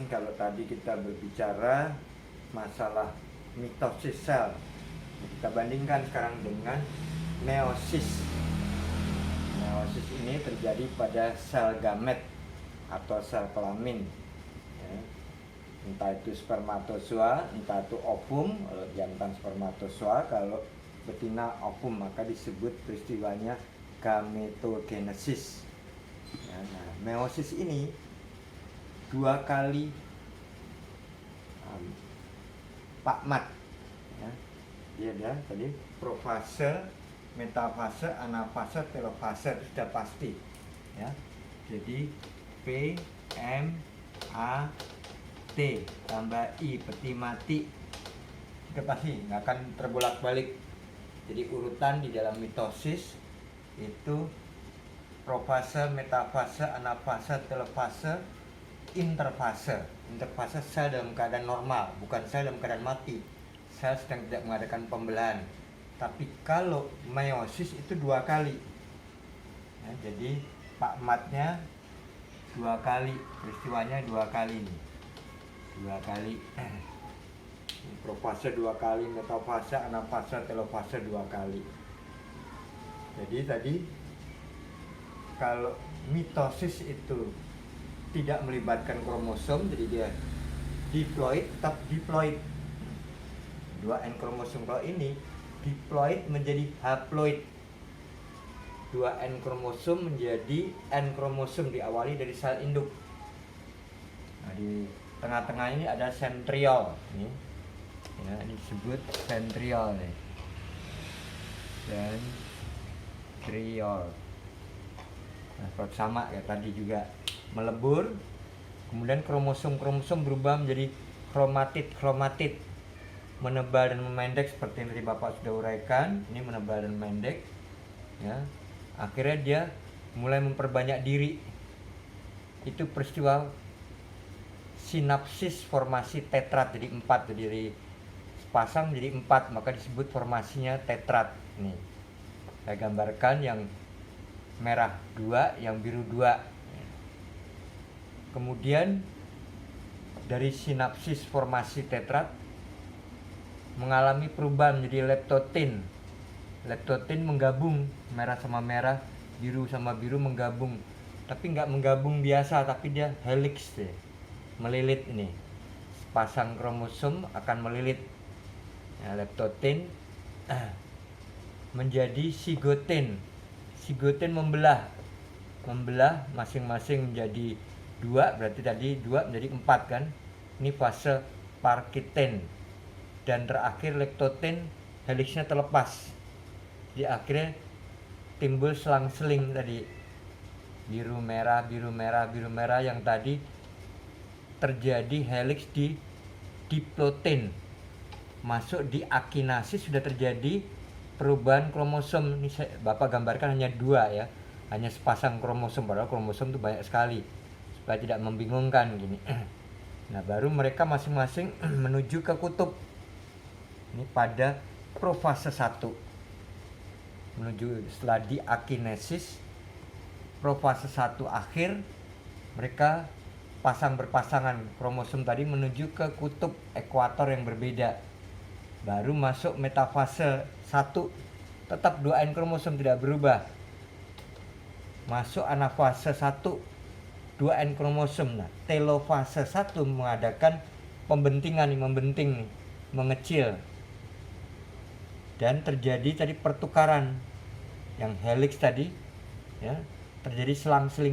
Kalau tadi kita berbicara masalah mitosis sel, kita bandingkan sekarang dengan meiosis. Meiosis ini terjadi pada sel gamet atau sel kelamin, ya. Entah itu spermatozoa, entah itu ovum. Kalau jantan spermatozoa, kalau betina ovum, maka disebut peristiwanya gametogenesis. Ya, nah, meiosis ini 2 kali Pak Mat, ya. Dia tadi profase, metafase, anafase, telofase, itu sudah pasti, ya. Jadi P M A T tambah I, peti mati, itu pasti nggak akan terbolak-balik. Jadi urutan di dalam mitosis itu profase, metafase, anafase, telofase, interfase. Interfase sel dalam keadaan normal, bukan sel dalam keadaan mati. Sel sedang tidak mengadakan pembelahan. Tapi kalau meiosis itu 2 kali, ya, jadi Pak Matnya 2 kali, peristiwanya 2 kali nih. 2 kali. Profase 2 kali, metafase, anafase, telofase 2 kali. Jadi tadi kalau mitosis itu tidak melibatkan kromosom, jadi dia diploid, tetap diploid. 2N kromosom. Kalau ini diploid menjadi haploid. 2N kromosom menjadi N kromosom, diawali dari sel induk. Nah, di tengah-tengah ini ada sentriol. Ini, ya, ini disebut sentriol nih. Sentriol. Nah, sama kayak tadi juga, melebur, kemudian kromosom berubah menjadi kromatid, menebal dan memendek seperti yang tadi Bapak sudah uraikan. Ini menebal dan memendek, ya. Akhirnya dia mulai memperbanyak diri. Itu peristiwa sinapsis formasi tetrat, jadi 4, jadi dari sepasang jadi 4, maka disebut formasinya tetrat. Nih saya gambarkan, yang merah 2, yang biru 2. Kemudian dari sinapsis formasi tetrat mengalami perubahan menjadi leptotin. Leptotin menggabung, merah sama merah, biru sama biru menggabung. Tapi nggak menggabung biasa, tapi dia helix deh. Melilit ini. Sepasang kromosom akan melilit. Ya, leptotin menjadi sigotin. Sigotin membelah masing-masing menjadi 2, berarti tadi 2 menjadi 4 kan. Ini fase Parkiten. Dan terakhir lektotin, helixnya terlepas. Jadi akhirnya timbul selang-seling tadi, biru merah, yang tadi terjadi helix di diplotin. Masuk di akinasis, sudah terjadi perubahan kromosom. Ini Bapak gambarkan hanya 2, ya, hanya sepasang kromosom, padahal kromosom itu banyak sekali, supaya tidak membingungkan gini. Nah, baru mereka masing-masing menuju ke kutub. Ini pada profase 1 menuju, setelah diakinesis, profase 1 akhir, mereka berpasangan kromosom tadi menuju ke kutub ekuator yang berbeda. Baru masuk metafase 1, tetap 2N kromosom tidak berubah. Masuk anafase 1, 2N kromosom. Nah, telofase 1 mengadakan pembentingan, membenting, mengecil. Dan terjadi tadi pertukaran yang helix tadi, ya, terjadi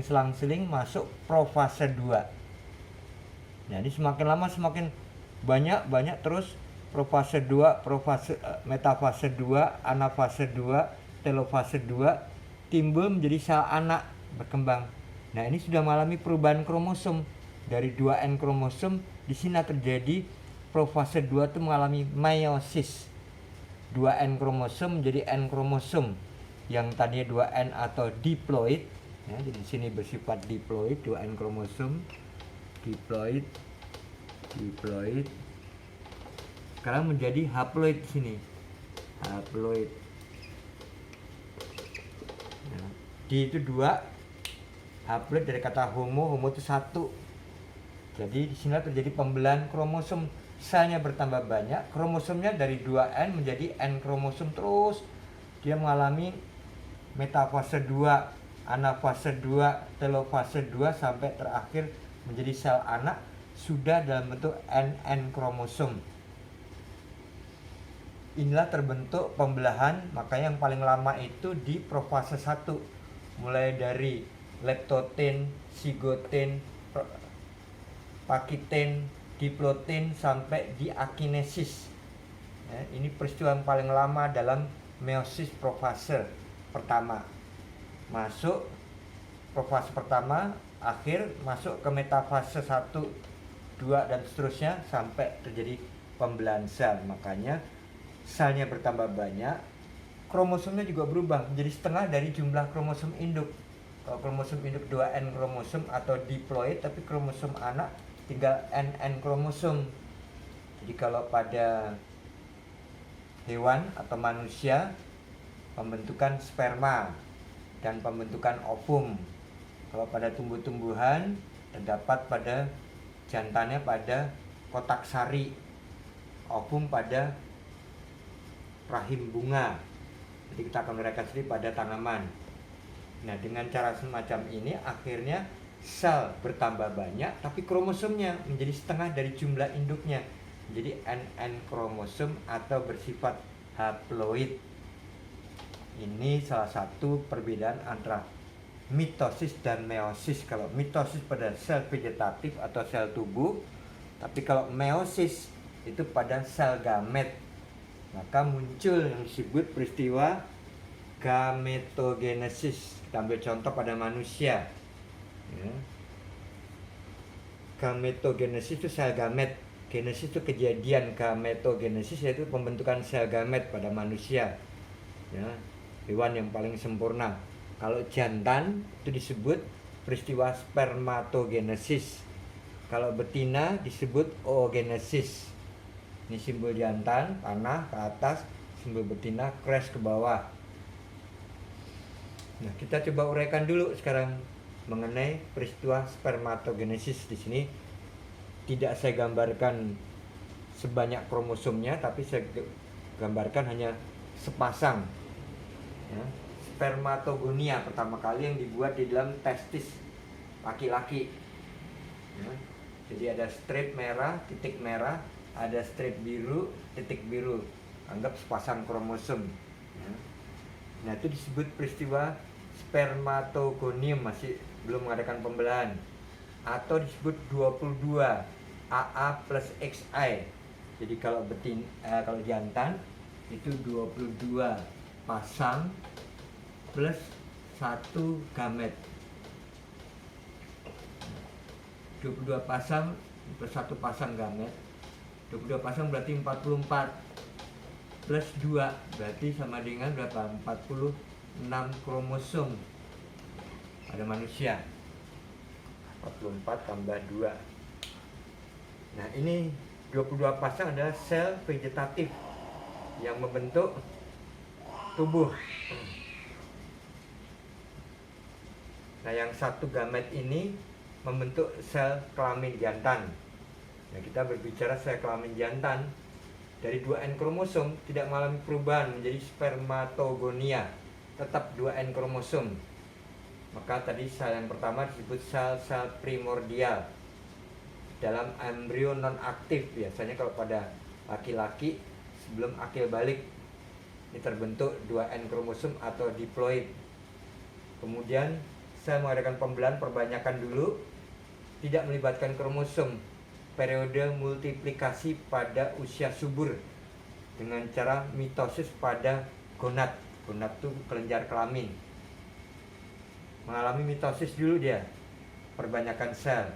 selang-seling masuk profase 2. Jadi semakin lama semakin banyak terus profase 2, metafase 2, anafase 2, telofase 2 timbul menjadi sel anak berkembang. Nah, ini sudah mengalami perubahan kromosom dari 2N kromosom. Di sini terjadi profase 2 itu mengalami meiosis. 2N kromosom menjadi N kromosom. Yang tadinya 2N atau diploid, ya, jadi di sini bersifat diploid, 2N kromosom, diploid. Sekarang menjadi haploid di sini. Haploid. Nah, D itu 2, haploid dari kata homo itu 1. Jadi di sini terjadi pembelahan kromosom, selnya bertambah banyak, kromosomnya dari 2N menjadi N kromosom terus. Dia mengalami metafase 2, anafase 2, telofase 2 sampai terakhir menjadi sel anak sudah dalam bentuk NN kromosom. Inilah terbentuk pembelahan, makanya yang paling lama itu di profase 1. Mulai dari leptotin, sigotin, pakitin, diplotin sampai di akinesis. Ya, ini peristiwa yang paling lama dalam meiosis profase pertama. Masuk profase pertama, akhir masuk ke metafase 1, 2 dan seterusnya sampai terjadi pembelahan sel. Makanya selnya bertambah banyak, kromosomnya juga berubah menjadi setengah dari jumlah kromosom induk. Kalau kromosom induk 2N kromosom atau diploid, tapi kromosom anak tinggal NN kromosom. Jadi kalau pada hewan atau manusia pembentukan sperma dan pembentukan ovum. Kalau pada tumbuh-tumbuhan terdapat pada jantannya pada kotak sari, ovum pada rahim bunga. Jadi kita akan merayakan sendiri pada tanaman. Nah, dengan cara semacam ini akhirnya sel bertambah banyak, tapi kromosomnya menjadi setengah dari jumlah induknya, menjadi NN kromosom atau bersifat haploid. Ini salah satu perbedaan antara mitosis dan meiosis. Kalau mitosis pada sel vegetatif atau sel tubuh, tapi kalau meiosis itu pada sel gamet. Maka muncul yang disebut peristiwa gametogenesis. Kita ambil contoh pada manusia. Ya. Gametogenesis itu sel gamet. Genesis itu kejadian, gametogenesis yaitu pembentukan sel gamet pada manusia. Ya, hewan yang paling sempurna. Kalau jantan itu disebut peristiwa spermatogenesis. Kalau betina disebut oogenesis. Ini simbol jantan, panah ke atas, simbol betina, crash ke bawah. Nah, kita coba uraikan dulu sekarang mengenai peristiwa spermatogenesis. Di sini tidak saya gambarkan sebanyak kromosomnya, tapi saya gambarkan hanya sepasang. Ya, spermatogonia pertama kali yang dibuat di dalam testis laki-laki. Ya, jadi ada strip merah, titik merah, ada strip biru, titik biru. Anggap sepasang kromosom. Ya. Nah, itu disebut peristiwa spermatogonium, masih belum mengadakan pembelahan. Atau disebut 22 AA plus XI. Jadi kalau kalau jantan itu 22 pasang plus 1 gamet. 22 pasang plus 1 pasang gamet. 22 pasang berarti 44 plus 2 berarti sama dengan berapa? 46 kromosom pada manusia. 44 tambah 2. Nah, ini 22 pasang adalah sel vegetatif yang membentuk tubuh. Nah, yang satu gamet ini membentuk sel kelamin jantan. Nah, kita berbicara sel kelamin jantan dari 2N kromosom tidak mengalami perubahan menjadi spermatogonia, tetap 2N kromosom. Maka tadi sel yang pertama disebut sel-sel primordial. Dalam embrio non aktif, biasanya kalau pada laki-laki sebelum akil balik ini terbentuk 2N kromosom atau diploid. Kemudian saya mengadakan pembelahan perbanyakan dulu, tidak melibatkan kromosom. Periode multiplikasi pada usia subur dengan cara mitosis pada gonad. Gonad itu kelenjar kelamin. Mengalami mitosis dulu dia, perbanyakan sel.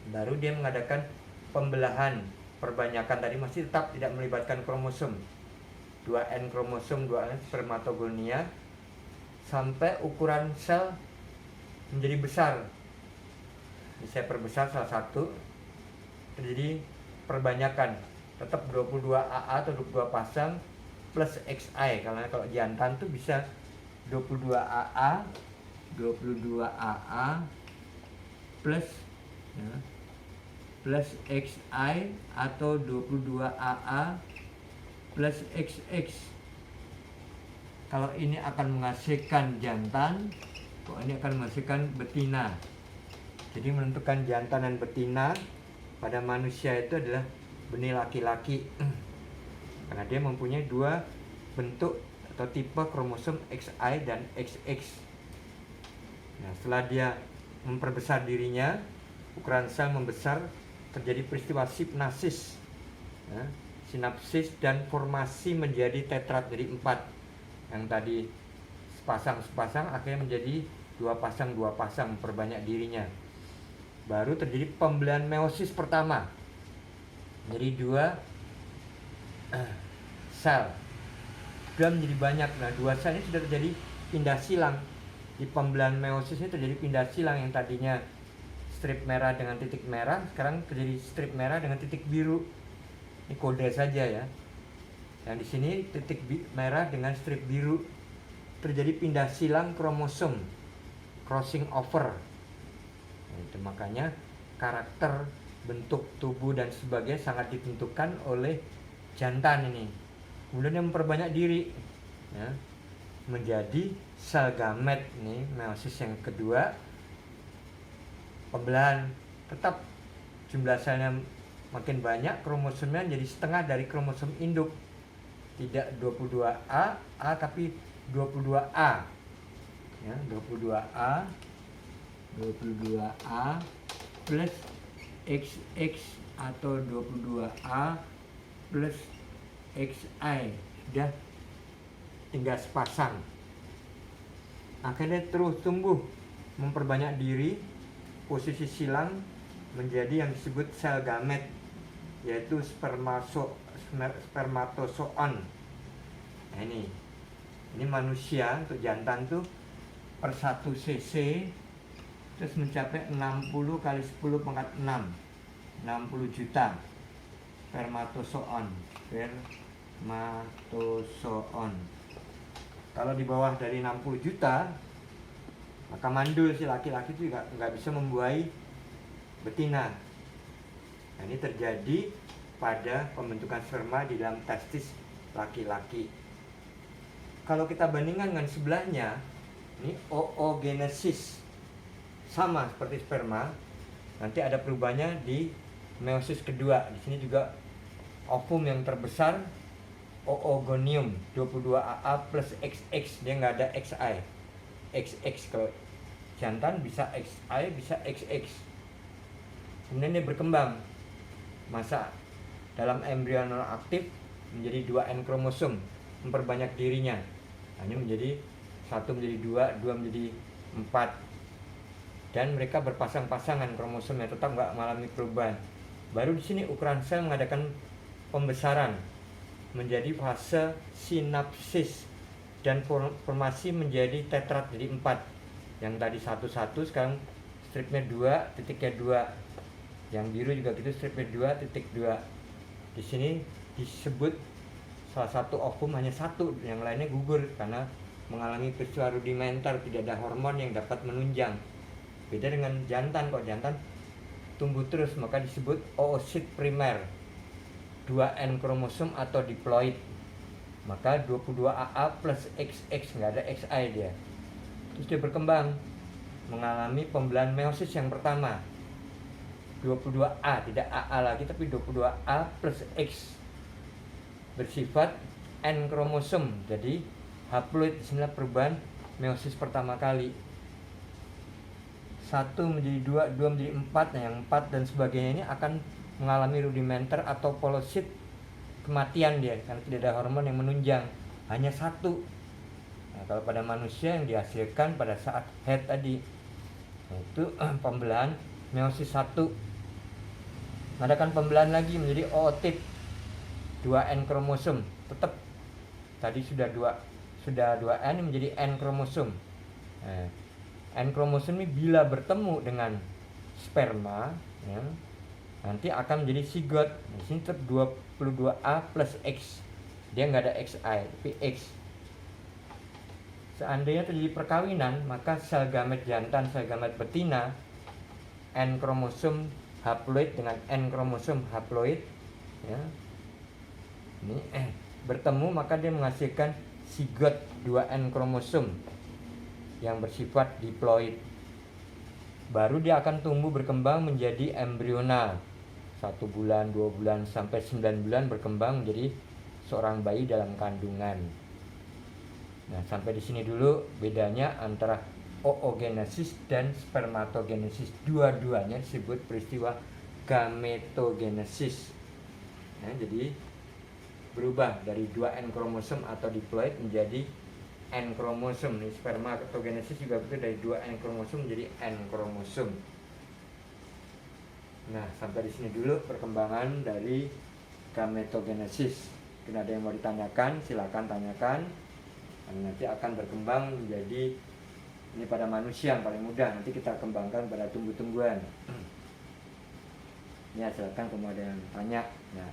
Baru dia mengadakan pembelahan, perbanyakan tadi masih tetap tidak melibatkan kromosom. 2N kromosom, 2N spermatogonia sampai ukuran sel menjadi besar. Ini saya perbesar salah satu, terjadi perbanyakan, tetap 22 AA atau 22 pasang plus XI, karena kalau jantan tuh bisa 22 AA plus ya, plus XI atau 22AA plus XX. Kalau ini akan menghasilkan jantan, kalau ini akan menghasilkan betina. Jadi menentukan jantan dan betina pada manusia itu adalah benih laki-laki. Karena dia mempunyai dua bentuk atau tipe kromosom XI dan XX. Nah, setelah dia memperbesar dirinya, ukuran sel membesar, terjadi peristiwa sinapsis, ya, sinapsis dan formasi menjadi tetrat, jadi 4. Yang tadi sepasang akhirnya menjadi dua pasang, memperbanyak dirinya. Baru terjadi pembelian meiosis pertama, jadi 2 sel sudah menjadi banyak. Nah, 2 sel ini sudah terjadi pindah silang. Di pembelian meiosis ini terjadi pindah silang, yang tadinya strip merah dengan titik merah sekarang terjadi strip merah dengan titik biru. Ini kode saja ya. Yang di sini titik merah dengan strip biru, terjadi pindah silang kromosom, crossing over. Nah, itu makanya karakter, bentuk tubuh dan sebagainya sangat ditentukan oleh jantan ini. Kemudian yang memperbanyak diri, ya, menjadi sel gamet. Ini meiosis yang kedua, pembelahan tetap jumlah selnya makin banyak, kromosomnya jadi setengah dari kromosom induk, tidak 22A tapi 22A, ya, 22A plus XX atau 22A plus XI, sudah tinggal sepasang. Akhirnya terus tumbuh, memperbanyak diri, posisi silang menjadi yang disebut sel gamet, yaitu spermatozoon. Nah, ini manusia untuk jantan tuh per 1 cc terus mencapai 60 kali 10 pangkat 6, 60 juta spermatozoon. Kalau di bawah dari 60 juta maka mandul, si laki-laki itu juga nggak bisa membuahi betina. Nah, ini terjadi pada pembentukan sperma di dalam testis laki-laki. Kalau kita bandingkan dengan sebelahnya, ini oogenesis, sama seperti sperma. Nanti ada perubahannya di meiosis kedua. Di sini juga ovum yang terbesar, oogonium 22AA plus XX, dia nggak ada XI. XX kalau jantan bisa XI, bisa XX. Kemudian dia berkembang, masa dalam embrio aktif menjadi 2N kromosom, memperbanyak dirinya. Nah, ini menjadi 1 menjadi 2 menjadi 4. Dan mereka berpasang-pasangan kromosomnya, tetap nggak mengalami perubahan. Baru di sini ukuran sel mengadakan pembesaran menjadi fase sinapsis dan formasi menjadi tetrat, jadi 4. Yang tadi 1 sekarang stripnya 2, titiknya 2. Yang biru juga gitu, stripnya 2, titik 2. Di sini disebut salah satu ovum hanya 1, yang lainnya gugur karena mengalami peristiwa rudimenter, tidak ada hormon yang dapat menunjang. Beda dengan jantan, kok jantan tumbuh terus maka disebut oosit primer, 2N kromosom atau diploid. Maka 22AA plus XX, nggak ada XI dia. Terus dia berkembang, mengalami pembelahan meiosis yang pertama, 22A, tidak AA lagi tapi 22A plus X, bersifat N kromosom, jadi haploid. Disinilah perubahan meiosis pertama kali, 1 menjadi 2, 2 menjadi 4. Nah, yang 4 dan sebagainya ini akan mengalami rudimenter atau polosit, kematian dia karena tidak ada hormon yang menunjang, hanya 1. Nah, kalau pada manusia yang dihasilkan pada saat head tadi, itu pembelahan meiosis 1, mengadakan pembelahan lagi menjadi ootit, 2N kromosom, tetap tadi sudah 2N menjadi N kromosom. Nah, N kromosom ini bila bertemu dengan sperma, ya, nanti akan menjadi zigot. Di sini tetap 22A plus X, dia nggak ada XI tapi X. Seandainya terjadi perkawinan, maka sel gamet jantan, sel gamet betina, N kromosom haploid dengan N kromosom haploid, ya. Ini bertemu maka dia menghasilkan zigot 2N kromosom yang bersifat diploid. Baru dia akan tumbuh berkembang menjadi embrional. 1 bulan, 2 bulan, sampai 9 bulan berkembang menjadi seorang bayi dalam kandungan. Nah, sampai di sini dulu bedanya antara oogenesis dan spermatogenesis. Dua-duanya disebut peristiwa gametogenesis. Nah, jadi berubah dari 2N kromosom atau diploid menjadi N kromosom. Nih, spermatogenesis juga betul, dari 2N kromosom menjadi N kromosom. Nah, sampai di sini dulu perkembangan dari gametogenesis. Mungkin ada yang mau ditanyakan, silakan tanyakan. Nanti akan berkembang menjadi, ini pada manusia yang paling mudah, nanti kita kembangkan pada tumbuh-tumbuhan. Ya, silakan kalau ada yang tanya. Ya.